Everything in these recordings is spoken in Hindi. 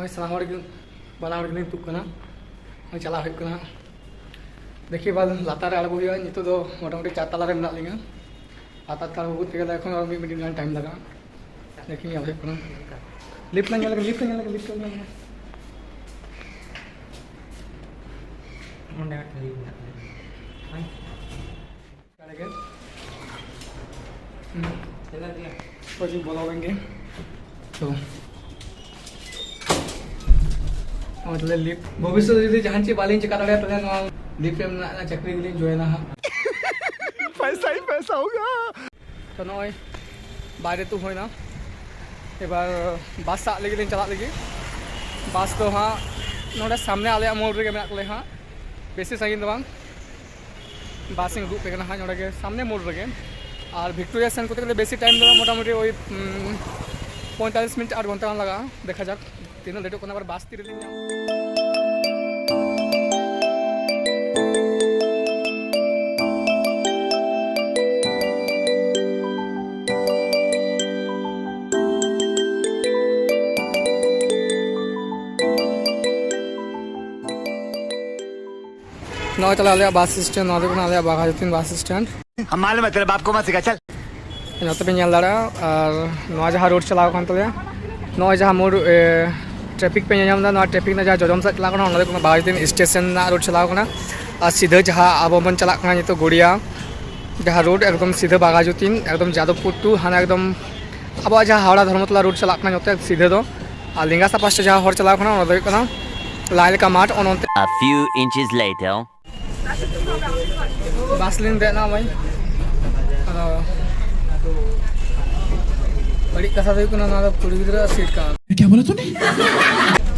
सामान बाला तुकना चला देखिए बाद लातार आड़गो नित मोटामुटी 4 तला में लिंगा लातार ताड़गो तक मिनट गान टाइम लगा देखिए लिफ्ट लिफ्ट लिफ्ट बोलावेंगे तो लिफ्ट भविष्य जो जहाँ चीज बाली चिका दाड़े लिफ्ट चाकरी गली जॉइन पैसा ही पैसा होगा तो नई बारे तो होना एबार बस साब लगे चला लगे बस तो हाँ ना सामने आले मोड़ रे मे हाँ बेसी साइन बस दुब पे हाँ नोड़े सामने मोड़ रे और विक्टोरिया सेन को बेसी टाइम दो मोटामुटी वही 45 मिनट 8 घंटा लगा देखा जाक तीन लेटों बस तीर नौ चला बस स्टैंड नौ बाघाजुतीन बस स्टैंड हम मालूम है तेरे बाप को मत सिखा चल पे दाड़ा और जहाँ रोड चलाव नॉय जहाँ मोड़ ट्रैफिक पे ना ट्रैफिक ना जहाँ जजम से चलाव बाघाजुतीन स्टेशन रोड चलाव और सीधा जहाँ अब बन चला तो गुड़िया जहाँ रोड एकदम सीधे बाघाजुतीन एकदम जादवपुर टू हाँ एकदम अब जहाँ हावड़ा धर्मतला रोड चला सीधे दो और लिंगासा पास जहाँ हर चलाव लाइल का माठ A few inches later बस लिन देना भाई बड़ी कथा कुड़ी गिद्रा सीट का क्या बोला तूने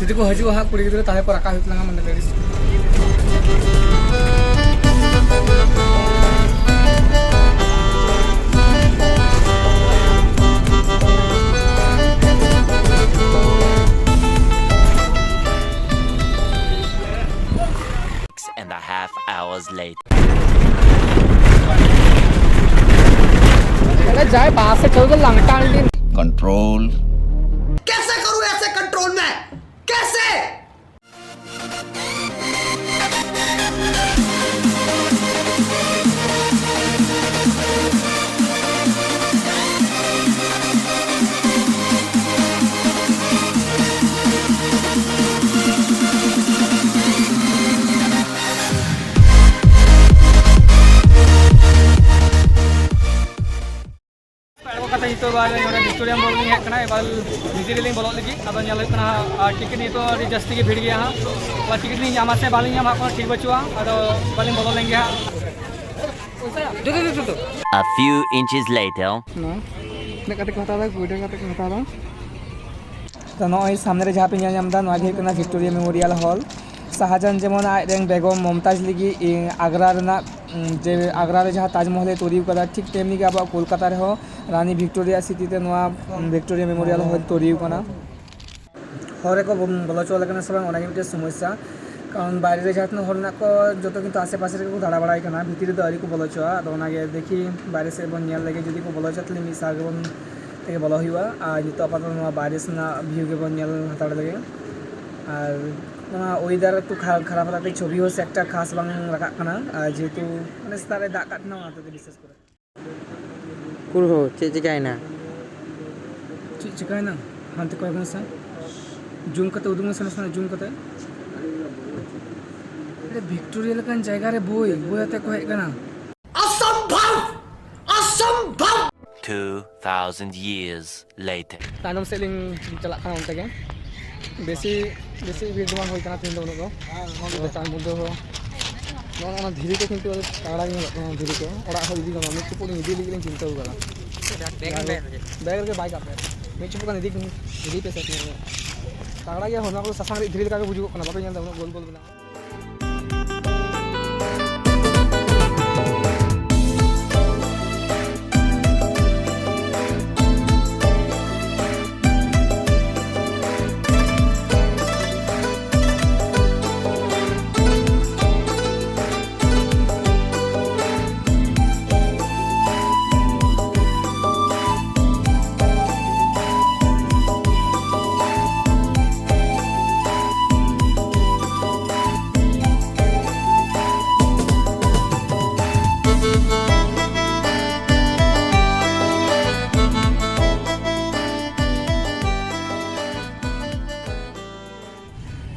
जुदी को हजू हाँ कुड़ी गिद्रा ताहे पर आका हुई लगा मन ladies and a half hours later जाए बाहर से चल लंगटा कंट्रोल कैसे करूं ऐसे कंट्रोल में कैसे विक्टोरिया मोड़ में हेकना एबार भितरी बोलो लगी अब टिकट तो जस्ती की भीड़ गया हाँ टिकट नामा से बाली ठीक बचुआ बाली बोलो लेंगे हाँ A few inches later तो नई सामने जहाँ पे विक्टोरिया मेमोरियल हॉल शाहजहान जेमन आज बेगम मुमताज लगी आगरा जे आगरा जहाँ ताजमहल तैरी कदा ठीक तेमनी अब कोलकाता रानी Victoria city Victoria memorial hall तैरी हर को बोला चल से मिट्टे समस्या कारण बारे जहाँ हर को जो किंतु आसे पास को दाड़ा बड़ा भितर तो आरी को बोला चुआ देखी बारे से बन लगे जो को बोला चुआ मिस आगे बन बोला हुआ नित आपात बारे से भिउ के बन हाथ लगे और वेदार तो खराब होता छवि हो से एक खास बांग रखा जेहेतु मैं सेतारे दाग काटना विशेष चिकायना चिकायना हानते कय से जूम करते उदुम से जूम करते विक्टोरिया लेकान जगह रे बोई बोयते को हेक कना असंभव असंभव 2000 years later तानम से लिंग चला खाना उनते के बेसी बेसी भीड़ जमा होई कना तीन दोनों को तान मुद्दो हो ना धीरे को किंतु ताड़ा धीरे को ओड़ा हो इदी गना मिच पुड़ी इदी लिगिन चिंता हो गला बैग के बाइक आपे मिच पुका इदी पे से ताड़ा या होना को ससांग धीरे का बुझु कना बापे जानता गोल गोल बना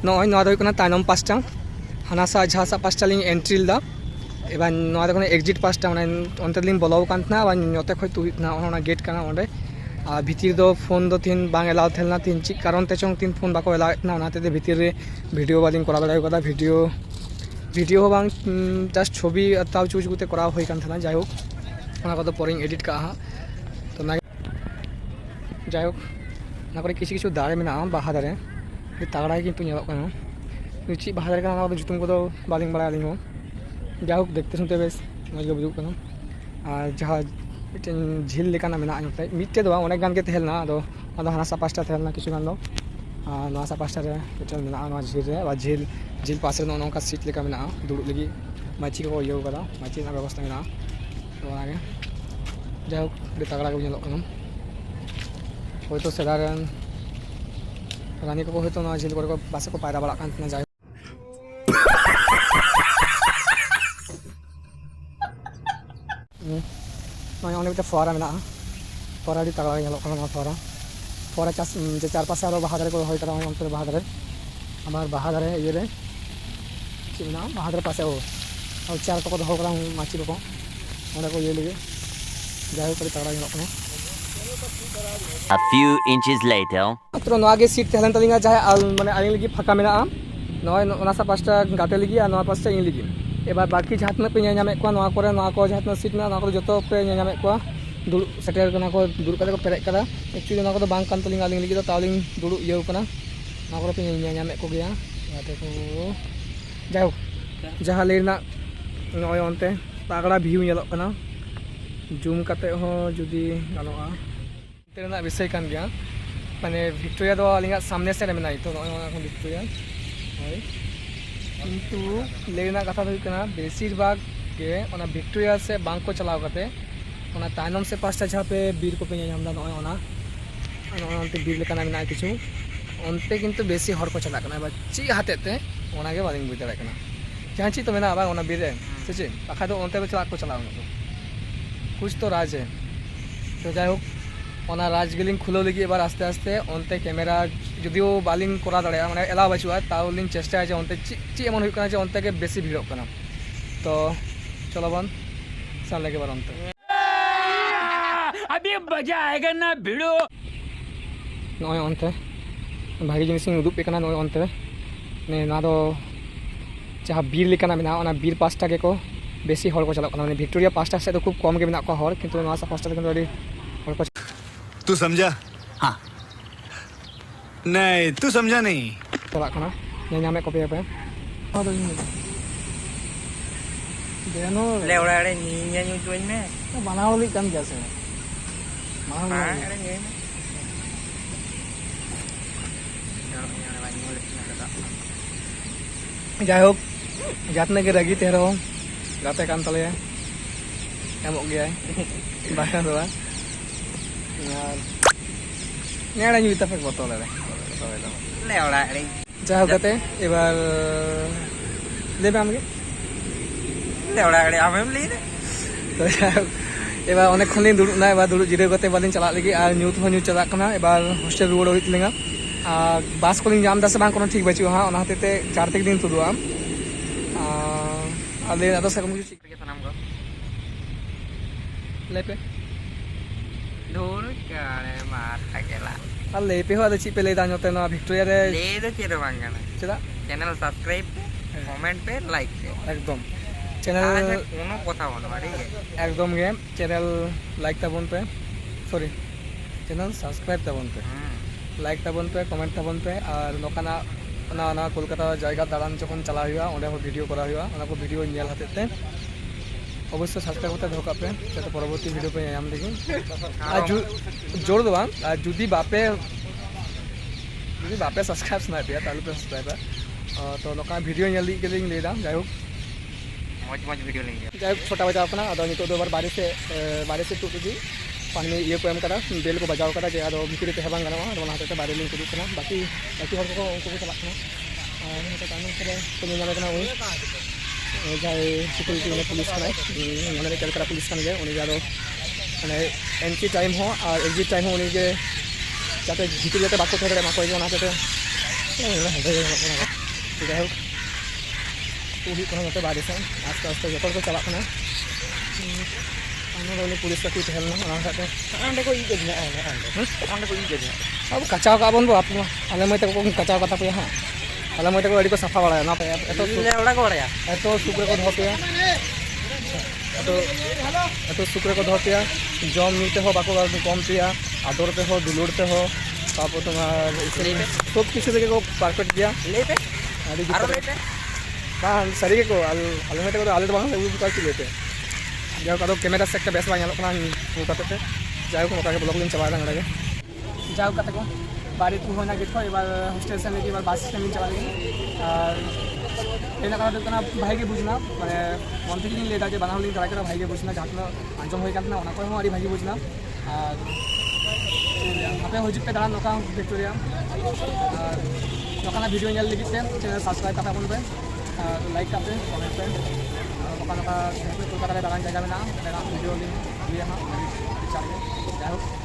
नॉय नवा दो तायनम पास्टा हानासा जहासा पास्टा लिंग एंट्री दा एबा नवा दो एग्जिट पास्टा अंत लिंग बोलाव कांतना बा नोते खय तुना ओना गेट काना ओंडे आ भीतर दो फोन दो तीन बांग एलाव थेलना तीन ची कारण ते चोंग तीन फोन बाको एलाव एतना ओनाते दे भीतर रे वीडियो बालिंग करा दाड़ाय कदा वीडियो हो बांग जस्ट छवि ताव चूज गुते करा होय कान थना जाय होक ओना कदो पोरिंग एडिट का हा तो ना जाय होक ना करे किसी किछु दारे मेना बाहा दारे तगड़ा किन्तु नेलोग काना ची बाहा दारे काना जुतुम को बालिंग बड़ा आलिंग हो जाय होक देखते सुनते बेस मज बुजुग काना और जहाँ झील लेकाना मेना नोते मिट्टे दो अनेक गान के तहेलना आदो हानासा पास्टा तहेलना किछु गान दो नवासा पास्टा रे मिट्टे मेना नवा झील रे बा झील पास रे नोका सीट लेका मेना दुड़ुब लगी माची को इयो कदा माची ना व्यवस्था मेना तो आगे जाय होक बे तगड़ा के नेलोग काना होयतो सेदारन रानी को होयतो नवा झील को पासे को पायरा बड़ा कान जाय नॉय फुआरा मेना फुआरा दी तगड़ा नेलोग काना फुआरा चार पासे आरो बाहा दारे को होय कदा अंतर बाहा दारे हमार बाहा दारे ये रे चिना बाहा दारे पासे और चार को दो करा माची को ओने को ये लगे जाय होक तगड़ा नेलोग काना A few inches later. मात्र नवागे सीट तहलन तलिंगा जहाँ माने आलिंग लगी फाका मेना नॉय ओनासा पास्टा गाते लगी और नवा पास्टा इन लगी एबार बाकी जहाँ तक पे नामे को नवा करे नवा को जहाँ सीट में को जो पे नामे को दुड़ सेटर कना को दुड़ कते को पेरेज कदा एक्चुअली ना को बांग कान तलिंग आलिंग लगी तो तालिंग दुड़ इयो कना ना को पे नामे को गया याते को जाओ जहाँ लेना नॉय ओनते तगड़ा व्यू नेलोग कना जूम कते हो जुदी गानोआ तेना विषय कान गया माने विक्टोरिया दो आलिंगा सामने से मेनाई तो नॉय विक्टोरिया होय किंतु लेना कथा हुई कना बेसिर भाग के ओना विक्टोरिया से बांग को चलाव कते ओना तायनम से पास्टा जहाँ पे बीर को पे नामदा नॉय ओना ओनते बीर लेकाना मेना किछु ओनते किंतु बेसी हर को चला कना बा ची हातेते ओना के बालिंग बुझ दाड़ा कना जहाँ ची तो मेना बा ओना बीर से ची बाखा तो ओनते को चलाव कुछ तो राज है तो जाय होक ओना राज गेलिंग खुलो लगी एबार आस्ते आस्ते ओनते कैमरा जदिओ बालिंग करा दाड़ा माने एला बाचुआ ताउलिंग चेष्टा है ओनते ची एमन हुई कना जे ओनते के बेसी भिड़ोग कना तो चलो बन सान लगे बार ओनते अभी मजा आएगा ना भिड़ो नॉय ओनते भागी जिनिस उदुग पे कना नॉय ओनते ने ना दो जहाँ बीर लेकाना मेना ओना बीर पास्टा के को बेसी हर को चला कना माने विक्टोरिया पास्टा से तो खूब कम के मेना को हर किंतु नवासा पास्टा के अडी हर को तू समझा? हाँ। नहीं तू समझा नहीं। चला कना नामे को पे आदो देनो ले ओड़ा रे नी न्यू जोइन में बनाव ली कान गया से हां अरे ये जाय होक जातने के रगी तेरो गाते कान तले एमोग गया बाहर दो नेड़ा ᱧᱩ ᱛᱟᱯᱮ ᱵᱚᱛᱚᱞ ᱨᱮ ले ओड़ा रे जाओ कते एबार लेबे आमगे ले ओड़ा रे आमेम ले रे तो एबार अनेक खन लिंग दुड़ुब ना एबार दुड़ुब जिरे कते बालिंग चला लगी और ᱧᱩ तो ᱧᱩ चला कना एबार हॉस्टल रुवाड़ हुई तलिंगा और बस को लिंग जाम दा से बांग कोनो ठीक बचु हां ओना हतेते 4 दिन तुदुआ आले अदा सकम कुछ ठीक के नाम को लेपे दूर कारे मार अकेला अले पे हो अदा ची पे ले दा नोते ना विक्टोरिया रे ले दो चेरो मांगना चला चैनल सब्सक्राइब पे कमेंट पे लाइक पे एकदम चैनल कोनो কথা বলো ঠিক আছে एकदम गे चैनल लाइक ताबन पे सॉरी चैनल सब्सक्राइब ताबन पे लाइक ताबन पे कमेंट ताबन पे और नोकाना ना ना कोलकाता जायगा दालान जखन चला हुआ ओंडे हो वीडियो करा हुआ ओना को वीडियो नेल हातेते अवश्य सब्सक्राइब करते धोका पे जाते परवर्ती वीडियो पे नाम लगी और जोड़ दो और जुदी बापे सब्सक्राइब ना पे तालु पे सब्सक्राइब तो नोका वीडियो नेल दी के लिंक ले दा जाय होक मौज वीडियो लेंगे जाय छोटा बजाव कना अदो नितो दो बार बारे से टूट दी पानी में ये को एम करा बेल को बजाव करा जे अदो भितरी ते हेबांग गाना ओना हाते बारे लिंक कुदु कना बाकी हर को उनको को चला कना और तो कानून करे तो नामे कना उन जाय सिक्योरिटी वाले पुलिस कना माने कलकत्ता पुलिस कन गए उनी जादो माने एंट्री टाइम हो और एग्जिट टाइम हो उनी के जाते भितरी जाते बाको थोड़े मा को जे ओना हाते तो जाए तो हुई कना नते बाहर से आस्ते आस्ते जतो को चला कना अने पुलिस का कुछ हेल्प ना खाते अंडे को ई गजना अंडे को ई गजना अब कचाव का बन आप आले मैं को कचाव कता पे हां आले मैं को अड़ी को सफा बड़ा ना पे ले ओड़ा को बड़या एतो सुक्र को धोते एतो सुक्र को धोते जम नीते हो बाको कम पिया आदर पे हो दुलुड़ पे हो तापर तुम्हार सब किसी देखे को परफेक्ट गया ले पे अड़ी आरो ले पे हाँ सरी को आले में तो आले तो बांग उ का लेते जाओ का कैमरा से बेस बांग ना उ काते जाओ को का ब्लॉग लिंक चला रहा है जाओ काते को बाड़ी तू होना गेट को एबार हॉस्टेल से लेके एबार बस स्टैंड चला गए और एना का तो ना भाई के बुझना माने मन থেকে नहीं लेता जे बनाव लिंक करा भाई के बुझना जातना अंजम होई कातना ओना को हमारी भाई के बुझना और आपे हो जिते दाना नोका विक्टोरिया और नोका वीडियो नेल लगी चैनल सब्सक्राइब करता अपन पे लाइक करते कमेंट पे नोका नोका कोलकाता दाना जगह में ना वीडियो लिंक दिए हां चल के जाओ